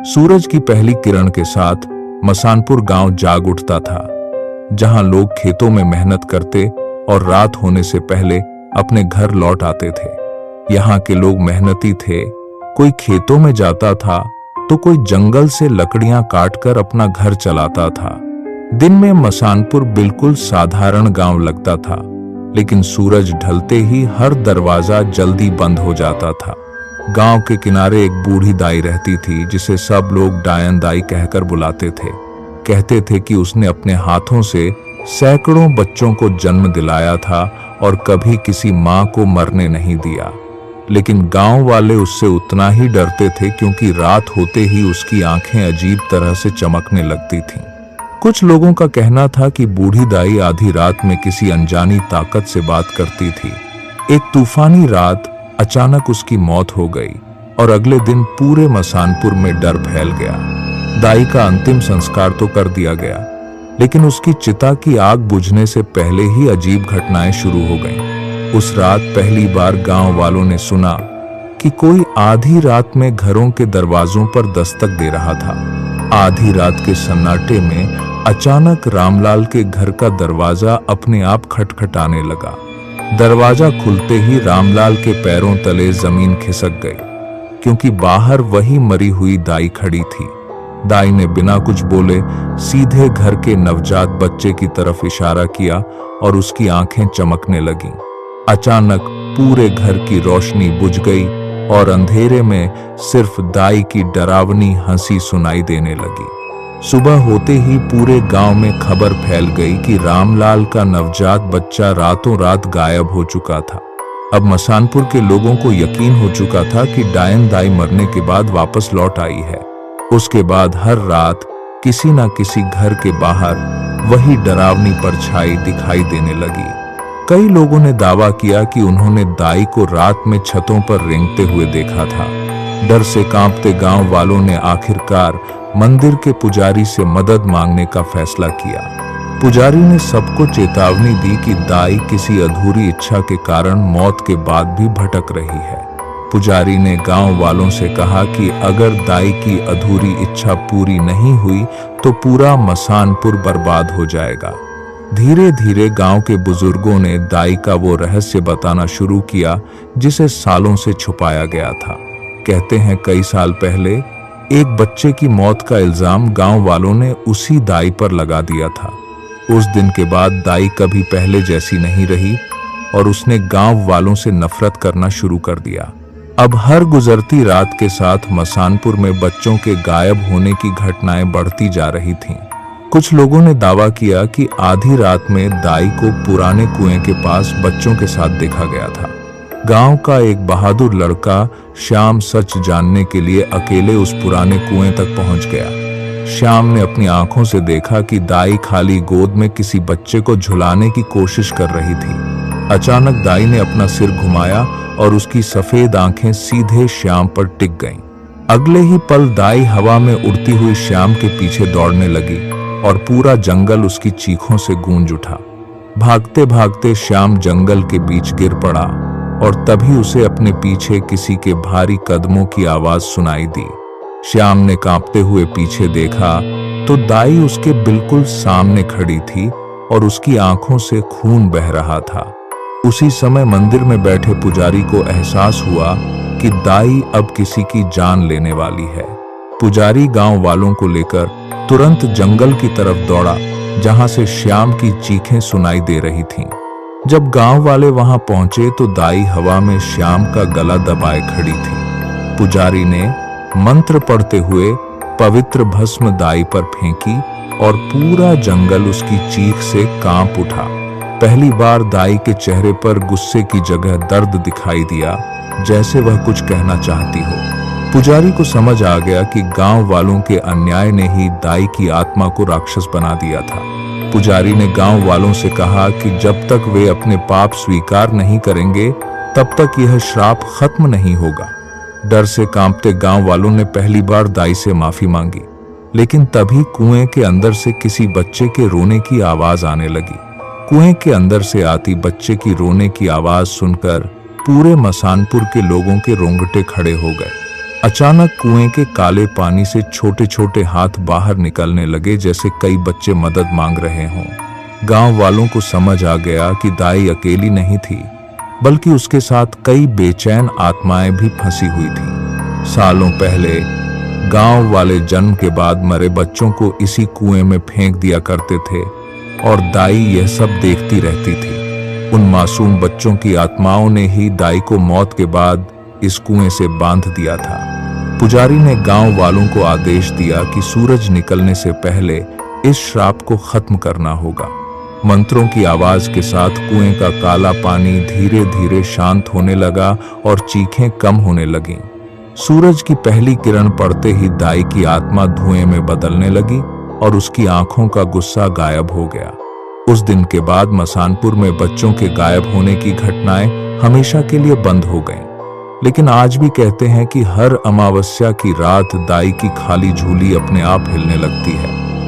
सूरज की पहली किरण के साथ मसानपुर गांव जाग उठता था, जहां लोग खेतों में मेहनत करते और रात होने से पहले अपने घर लौट आते थे। यहाँ के लोग मेहनती थे, कोई खेतों में जाता था तो कोई जंगल से लकड़ियां काटकर अपना घर चलाता था। दिन में मसानपुर बिल्कुल साधारण गांव लगता था, लेकिन सूरज ढलते ही हर दरवाजा जल्दी बंद हो जाता था। गांव के किनारे एक बूढ़ी दाई रहती थी, जिसे सब लोग डायन दाई कहकर बुलाते थे। कहते थे कि उसने अपने हाथों से सैकड़ों बच्चों को जन्म दिलाया था और कभी किसी मां को मरने नहीं दिया। लेकिन गांव वाले उससे उतना ही डरते थे, क्योंकि रात होते ही उसकी आंखें अजीब तरह से चमकने लगती थीं। कुछ लोगों का कहना था कि बूढ़ी दाई आधी रात में किसी अनजानी ताकत से बात करती थी। एक तूफानी रात अचानक उसकी मौत हो गई और अगले दिन पूरे मसानपुर में डर फैल गया। दाई का अंतिम संस्कार तो कर दिया गया, लेकिन उसकी चिता की आग बुझने से पहले ही अजीब घटनाएं शुरू हो गईं। उस रात पहली बार गांव वालों ने सुना कि कोई आधी रात में घरों के दरवाजों पर दस्तक दे रहा था। आधी रात के सन्नाटे में अचानक रामलाल के घर का दरवाजा अपने आप खटखटाने लगा। दरवाजा खुलते ही रामलाल के पैरों तले जमीन खिसक गई, क्योंकि बाहर वही मरी हुई दाई खड़ी थी। दाई ने बिना कुछ बोले सीधे घर के नवजात बच्चे की तरफ इशारा किया और उसकी आंखें चमकने लगीं। अचानक पूरे घर की रोशनी बुझ गई और अंधेरे में सिर्फ दाई की डरावनी हंसी सुनाई देने लगी। सुबह होते ही पूरे गांव में खबर फैल गई कि रामलाल का नवजात बच्चा रातों रात गायब हो चुका था। अब मसानपुर के लोगों को यकीन हो चुका था कि डायन दाई मरने के बाद वापस लौट आई है। उसके बाद हर रात किसी न किसी घर के बाहर वही डरावनी परछाई दिखाई देने लगी। कई लोगों ने दावा किया कि उन्होंने दाई को रात में छतों पर रेंगते हुए देखा था। डर से कांपते गांव वालों ने आखिरकार मंदिर के पुजारी से मदद मांगने का फैसला किया। पुजारी ने सबको चेतावनी दी कि दाई किसी अधूरी इच्छा के कारण मौत के बाद भी भटक रही है। पुजारी ने गांव वालों से कहा कि अगर दाई की अधूरी इच्छा पूरी नहीं हुई तो पूरा मसानपुर बर्बाद हो जाएगा। धीरे धीरे गांव के बुजुर्गों ने दाई का वो रहस्य बताना शुरू किया जिसे सालों से छुपाया गया था। कहते हैं कई साल पहले एक बच्चे की मौत का इल्जाम गांव वालों ने उसी दाई पर लगा दिया था। उस दिन के बाद दाई कभी पहले जैसी नहीं रही और उसने गांव वालों से नफरत करना शुरू कर दिया। अब हर गुजरती रात के साथ मसानपुर में बच्चों के गायब होने की घटनाएं बढ़ती जा रही थीं। कुछ लोगों ने दावा किया कि आधी रात में दाई को पुराने कुएं के पास बच्चों के साथ देखा गया था। गांव का एक बहादुर लड़का श्याम सच जानने के लिए अकेले उस पुराने कुएं तक पहुंच गया। श्याम ने अपनी आंखों से देखा कि दाई खाली गोद में किसी बच्चे को झुलाने की कोशिश कर रही थी। अचानक दाई ने अपना सिर घुमाया और उसकी सफेद आंखें सीधे श्याम पर टिक गईं। अगले ही पल दाई हवा में उड़ती हुई श्याम के पीछे दौड़ने लगी और पूरा जंगल उसकी चीखों से गूंज उठा। भागते भागते श्याम जंगल के बीच गिर पड़ा और तभी उसे अपने पीछे किसी के भारी कदमों की आवाज सुनाई दी। श्याम ने कांपते हुए पीछे देखा तो दाई उसके बिल्कुल सामने खड़ी थी और उसकी आंखों से खून बह रहा था। उसी समय मंदिर में बैठे पुजारी को एहसास हुआ कि दाई अब किसी की जान लेने वाली है। पुजारी गांव वालों को लेकर तुरंत जंगल की तरफ दौड़ा, जहां से श्याम की चीखें सुनाई दे रही थीं। जब गांव वाले वहां पहुंचे तो दाई हवा में श्याम का गला दबाए खड़ी थी। पुजारी ने मंत्र पढ़ते हुए पवित्र भस्म दाई पर फेंकी और पूरा जंगल उसकी चीख से कांप उठा। पहली बार दाई के चेहरे पर गुस्से की जगह दर्द दिखाई दिया, जैसे वह कुछ कहना चाहती हो। पुजारी को समझ आ गया कि गांव वालों के अन्याय ने ही दाई की आत्मा को राक्षस बना दिया था। पुजारी ने गांव वालों से कहा कि जब तक वे अपने पाप स्वीकार नहीं करेंगे तब तक यह श्राप खत्म नहीं होगा। डर से कांपते गांव वालों ने पहली बार दाई से माफी मांगी, लेकिन तभी कुएं के अंदर से किसी बच्चे के रोने की आवाज आने लगी। कुएं के अंदर से आती बच्चे की रोने की आवाज सुनकर पूरे मसानपुर के लोगों के रोंगटे खड़े हो गए। अचानक कुएं के काले पानी से छोटे छोटे हाथ बाहर निकलने लगे, जैसे कई बच्चे मदद मांग रहे हों। गांव वालों को समझ आ गया कि दाई अकेली नहीं थी, बल्कि उसके साथ कई बेचैन आत्माएं भी फंसी हुई थीं। सालों पहले गांव वाले जन्म के बाद मरे बच्चों को इसी कुएं में फेंक दिया करते थे और दाई यह सब देखती रहती थी। उन मासूम बच्चों की आत्माओं ने ही दाई को मौत के बाद इस कुएं से बांध दिया था। पुजारी ने गांव वालों को आदेश दिया कि सूरज निकलने से पहले इस श्राप को खत्म करना होगा। मंत्रों की आवाज के साथ कुएं का काला पानी धीरे धीरे शांत होने लगा और चीखें कम होने लगीं। सूरज की पहली किरण पड़ते ही दाई की आत्मा धुएं में बदलने लगी और उसकी आंखों का गुस्सा गायब हो गया। उस दिन के बाद मसानपुर में बच्चों के गायब होने की घटनाएं हमेशा के लिए बंद हो गईं। लेकिन आज भी कहते हैं कि हर अमावस्या की रात दाई की खाली झूली अपने आप हिलने लगती है।